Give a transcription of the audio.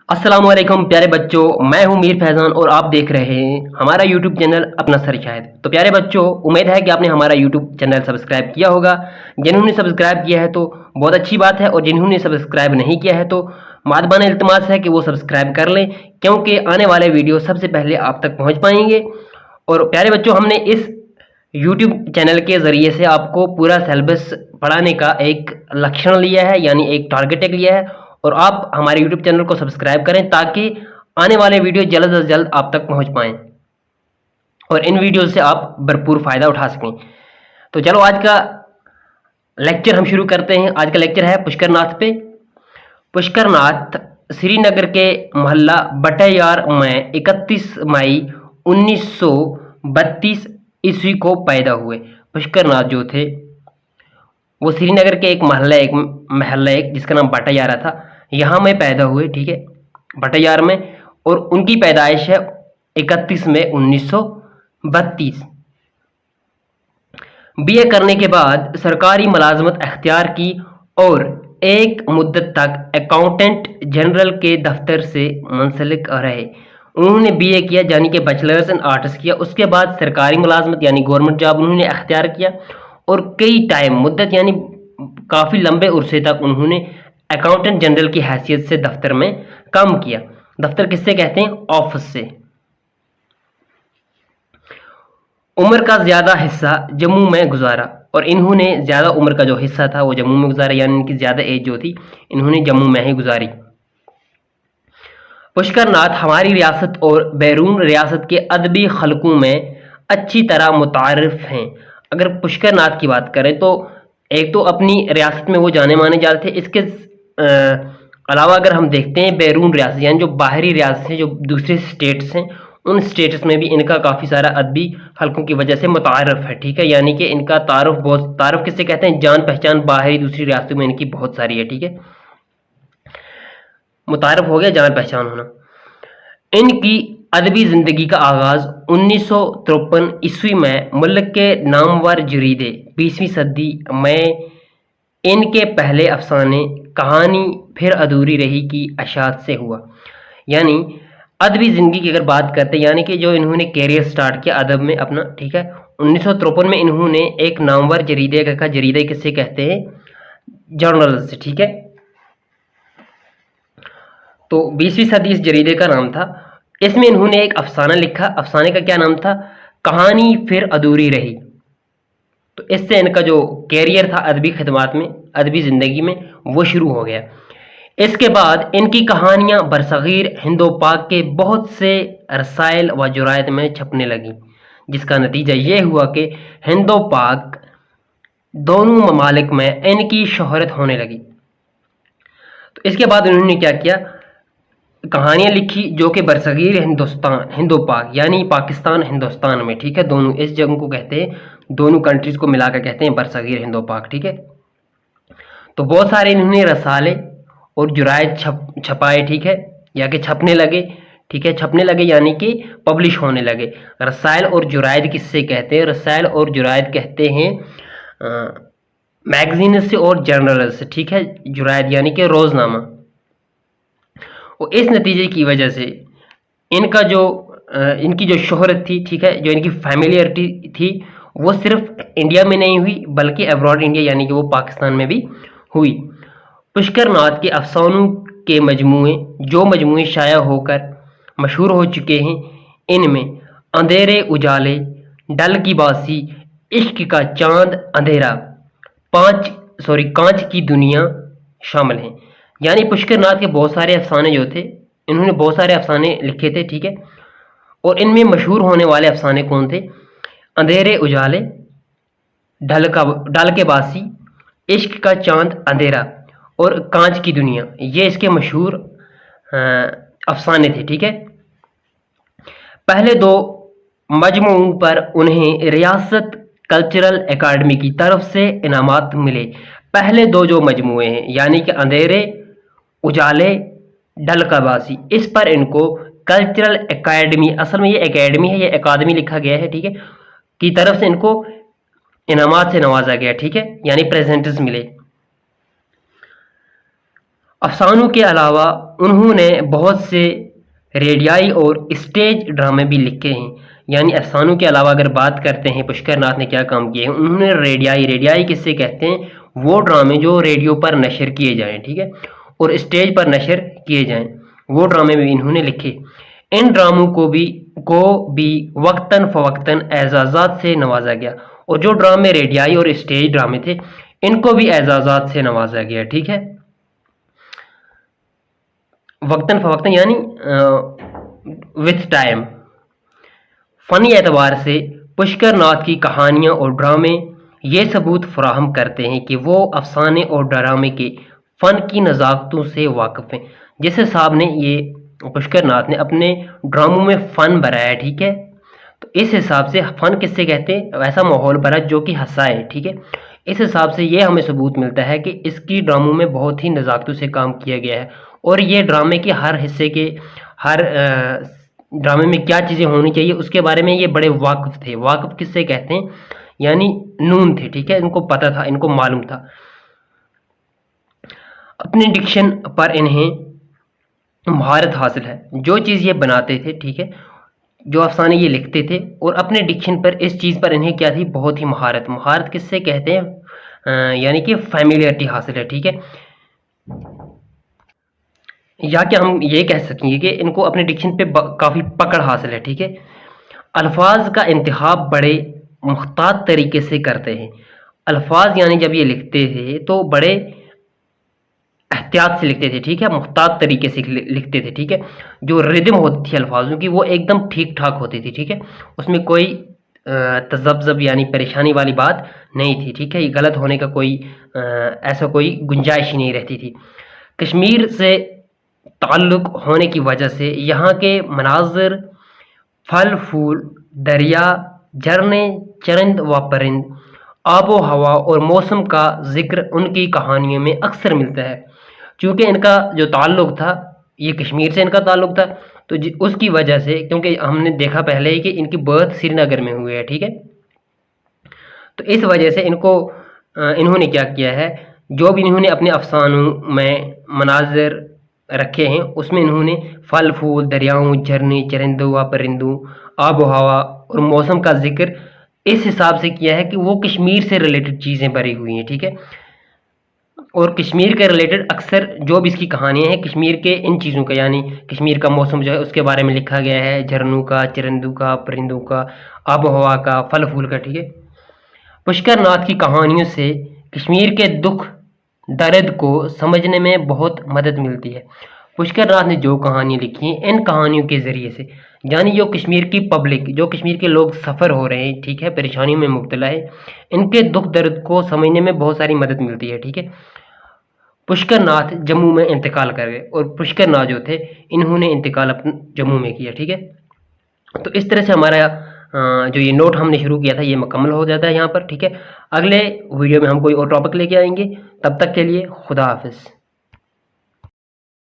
अस्सलामुअलैकुम प्यारे बच्चों, मैं हूं मीर फैज़ान और आप देख रहे हैं हमारा यूट्यूब चैनल अपना सर शायद। तो प्यारे बच्चों, उम्मीद है कि आपने हमारा यूट्यूब चैनल सब्सक्राइब किया होगा। जिन्होंने सब्सक्राइब किया है तो बहुत अच्छी बात है, और जिन्होंने सब्सक्राइब नहीं किया है तो मादबान इल्तिमास है कि वो सब्सक्राइब कर लें, क्योंकि आने वाले वीडियो सबसे पहले आप तक पहुँच पाएंगे। और प्यारे बच्चों, हमने इस यूट्यूब चैनल के ज़रिए से आपको पूरा सिलेबस पढ़ाने का एक लक्षण लिया है, यानी एक टारगेट एक लिया है। और आप हमारे यूट्यूब चैनल को सब्सक्राइब करें ताकि आने वाले वीडियो जल्द से जल्द आप तक पहुंच पाएँ और इन वीडियो से आप भरपूर फ़ायदा उठा सकें। तो चलो आज का लेक्चर हम शुरू करते हैं। आज का लेक्चर है पुष्करनाथ पे। पुष्करनाथ श्रीनगर के मोहल्ला बटैयार में 31 मई 1932 ईस्वी को पैदा हुए। पुष्करनाथ जो थे वो श्रीनगर के एक महल्ला जिसका नाम बटैयारा था, यहाँ में पैदा हुए, ठीक है, बटैयार में। और उनकी पैदाइश है 31 मई 1932। बीए करने के बाद सरकारी मुलाजमत अख्तियार की और एक मुद्दत तक अकाउंटेंट जनरल के दफ्तर से मुंसलिक रहे। उन्होंने बीए किया, यानी कि बैचलर्स इन आर्ट्स किया। उसके बाद सरकारी मुलाजमत यानी गवर्नमेंट जॉब उन्होंने अख्तियार किया, और कई टाइम मुद्दत यानी काफ़ी लंबे अरसे तक उन्होंने अकाउंटेंट जनरल की हैसियत से दफ्तर में काम किया। दफ्तर किससे कहते हैं? ऑफिस से। उम्र का ज़्यादा हिस्सा जम्मू में गुजारा, और इन्होंने ज़्यादा उम्र का जो हिस्सा था वो जम्मू में गुजारा, यानी इनकी ज़्यादा एज जो थी इन्होंने जम्मू में ही गुजारी। पुष्करनाथ हमारी रियासत और बैरून रियासत के अदबी खलकों में अच्छी तरह मुतारिफ हैं। अगर पुष्करनाथ की बात करें तो एक तो अपनी रियासत में वो जाने माने जाते थे। इसके अलावा अगर हम देखते हैं बैरून रियासत यानी जो बाहरी रियासत हैं, जो दूसरे स्टेट्स हैं, उन स्टेट्स में भी इनका काफ़ी सारा अदबी हलकों की वजह से मुतारफ़ है, ठीक है। यानी कि इनका तारुफ किससे कहते हैं? जान पहचान बाहरी दूसरी रियासतों में इनकी बहुत सारी है, ठीक है। मुतारफ़ हो गया, जान पहचान होना। इनकी अदबी ज़िंदगी का आगाज़ 1953 ईस्वी में मुल्क के नामवर जरीदे 20वीं सदी में इनके पहले अफसाने कहानी फिर अधूरी रही की अशात से हुआ। यानी अदबी ज़िंदगी की अगर बात करते हैं, यानी कि जो इन्होंने कैरियर स्टार्ट किया अदब में अपना, ठीक है, 1953 में इन्होंने एक नामवर जरीदे का जरीदे किससे कहते हैं? जर्नल से, ठीक है। तो 20वीं सदी इस जरीदे का नाम था। इसमें इन्होंने एक अफसाना लिखा। अफसाने का क्या नाम था? कहानी फिर अधूरी रही। तो इससे इनका जो कैरियर था अदबी खिदमात में, अदबी ज़िंदगी में, वो शुरू हो गया। इसके बाद इनकी कहानियाँ बरसगीर हिंदो पाक के बहुत से रसायल व जरायद में छपने लगी, जिसका नतीजा ये हुआ कि हिंदो पाक दोनों ममालिक में इनकी शोहरत होने लगी। तो इसके बाद उन्होंने क्या किया? कहानियाँ लिखी जो कि बरसगीर हिंदो पाक यानी पाकिस्तान हिंदुस्तान में, ठीक है, दोनों इस जगह को कहते हैं, दोनों कंट्रीज़ को मिलाकर कहते हैं बरसगीर हिंदो पाक, ठीक है। तो बहुत सारे इन्होंने रसाले और जुरायद छपाए, ठीक है, या कि छपने लगे, ठीक है, छपने लगे यानी कि पब्लिश होने लगे। रसायल और जुरायद किससे कहते हैं? रसायल और जुरायद कहते हैं मैगजीन से और जर्नल से, ठीक है। जुरायद यानी कि रोज़नामा। और इस नतीजे की वजह से इनका जो इनकी जो शोहरत थी, ठीक है, जो इनकी फैमिलियरिटी थी, वो सिर्फ इंडिया में नहीं हुई बल्कि अब्रॉड इंडिया यानी कि वो पाकिस्तान में भी हुई। पुष्करनाथ के अफसानों के मजमूए शाया होकर मशहूर हो चुके हैं। इनमें अंधेरे उजाले, डल की बासी, इश्क का चांद अंधेरा, कांच की दुनिया शामिल हैं। यानी पुष्करनाथ के बहुत सारे अफसाने जो थे, इन्होंने बहुत सारे अफसाने लिखे थे, ठीक है। और इनमें मशहूर होने वाले अफसाने कौन थे? अंधेरे उजाले, डल के बासी, इश्क का चांद अंधेरा और कांच की दुनिया, ये इसके मशहूर अफसाने थे, ठीक है। पहले दो मजमूओं पर उन्हें रियासत कल्चरल एकेडमी की तरफ से इनामात मिले। पहले दो जो मजमूए हैं यानी कि अंधेरे उजाले, डल का बासी, इस पर इनको कल्चरल एकेडमी, असल में ये एकेडमी है, ये अकादमी लिखा गया है, ठीक है, की तरफ से इनको इनामात से नवाजा गया, ठीक है, यानी प्रेजेंट्स मिले। افسانوں کے علاوہ انہوں نے بہت سے ریڈیائی اور اسٹیج ڈرامے بھی لکھے ہیں. یعنی افسانوں کے علاوہ اگر بات کرتے ہیں پشکر ناتھ نے کیا کام کیے ہیں، انہوں نے ریڈیائی کس سے کہتے ہیں، وہ ڈرامے جو ریڈیو پر نشر کیے جائیں، ٹھیک ہے، اور اسٹیج پر نشر کیے جائیں، وہ ڈرامے بھی انہوں نے لکھے. ان ڈراموں کو بھی وقتاً فوقتاً اعزازات سے نوازا گیا، اور جو ڈرامے ریڈیائی اور اسٹیج ڈرامے تھے ان کو بھی اعزازات سے نوازا گیا. ٹھیک ہے، وقتاً فوقتاً یعنی وتھ ٹائم. فنی اعتبار سے پشکر ناتھ کی کہانیاں اور ڈرامے یہ ثبوت فراہم کرتے ہیں کہ وہ افسانے اور ڈرامے کے فن کی نزاکتوں سے واقف ہیں. جس حساب نے یہ پشکر ناتھ نے اپنے ڈراموں میں فن بھرا ہے، ٹھیک ہے، تو اس حساب سے فن کس سے کہتے ہیں، ایسا ماحول بھرا جو کہ ہنسائے. ٹھیک ہے، اس حساب سے یہ ہمیں ثبوت ملتا ہے کہ اس کی ڈراموں میں بہت ہی نزاکتوں سے کام کیا گیا ہے، اور یہ ڈرامے کے ہر حصے کے ہر ڈرامے میں کیا چیزیں ہونی چاہیے اس کے بارے میں یہ بڑے واقف تھے. واقف کس سے کہتے ہیں، یعنی نون تھے. ٹھیک ہے، ان کو پتہ تھا، ان کو معلوم تھا. اپنے ڈکشن پر انہیں مہارت حاصل ہے. جو چیز یہ بناتے تھے، ٹھیک ہے، جو افسانے یہ لکھتے تھے، اور اپنے ڈکشن پر اس چیز پر انہیں کیا تھی، بہت ہی مہارت کس سے کہتے ہیں، یعنی کہ فیملیئرٹی حاصل ہے. ٹھیک ہے، یا کہ ہم یہ کہہ سکیں گے کہ ان کو اپنے ڈکشن پہ کافی پکڑ حاصل ہے. ٹھیک ہے، الفاظ کا انتخاب بڑے محتاط طریقے سے کرتے ہیں. الفاظ یعنی جب یہ لکھتے تھے تو بڑے احتیاط سے لکھتے تھے. ٹھیک ہے، محتاط طریقے سے لکھتے تھے. ٹھیک ہے، جو ردم ہوتی تھی الفاظوں کی وہ ایک دم ٹھیک ٹھاک ہوتی تھی. ٹھیک ہے، اس میں کوئی تذبذب یعنی پریشانی والی بات نہیں تھی. ٹھیک ہے، یہ غلط ہونے کا کوئی ایسا کوئی گنجائش ہی نہیں رہتی تھی. کشمیر سے تعلق ہونے کی وجہ سے یہاں کے مناظر، پھل پھول، دریا، جھرنے، چرند و پرند، آب و ہوا اور موسم کا ذکر ان کی کہانیوں میں اکثر ملتا ہے. چونکہ ان کا جو تعلق تھا، یہ کشمیر سے ان کا تعلق تھا، تو اس کی وجہ سے، کیونکہ ہم نے دیکھا پہلے ہی کہ ان کی برتھ سری نگر میں ہوئی ہے. ٹھیک ہے، تو اس وجہ سے انہوں نے کیا کیا ہے، جو بھی انہوں نے اپنے افسانوں میں مناظر رکھے ہیں اس میں انہوں نے پھل پھول، دریاؤں، جھرنے، چرندوں و پرندوں، آب و ہوا اور موسم کا ذکر اس حساب سے کیا ہے کہ وہ کشمیر سے ریلیٹڈ چیزیں بھری ہوئی ہیں. ٹھیک ہے، اور کشمیر کے ریلیٹڈ اکثر جو بھی اس کی کہانیاں ہیں کشمیر کے ان چیزوں کا، یعنی کشمیر کا موسم جو ہے اس کے بارے میں لکھا گیا ہے، جھرنوں کا، چرندوں کا، پرندوں کا، آب و ہوا کا، پھل پھول کا. ٹھیک ہے، پشکر ناتھ کی کہانیوں سے کشمیر کے دکھ درد کو سمجھنے میں بہت مدد ملتی ہے. پشکر ناتھ نے جو کہانیاں لکھی ہیں ان کہانیوں کے ذریعے سے، یعنی جو کشمیر کی پبلک، جو کشمیر کے لوگ سفر ہو رہے ہیں، ٹھیک ہے، پریشانیوں میں مبتلا ہے، ان کے دکھ درد کو سمجھنے میں بہت ساری مدد ملتی ہے. ٹھیک ہے، پشکر ناتھ جموں میں انتقال کر گئے، اور پشکر ناتھ جو تھے انہوں نے انتقال جموں میں کیا. ٹھیک ہے، تو اس طرح سے ہمارا جو یہ نوٹ ہم نے شروع کیا تھا یہ مکمل ہو جاتا ہے یہاں پر. ٹھیک ہے، اگلے ویڈیو میں ہم کوئی اور ٹاپک لے کے آئیں گے. تب تک کے لیے خدا حافظ.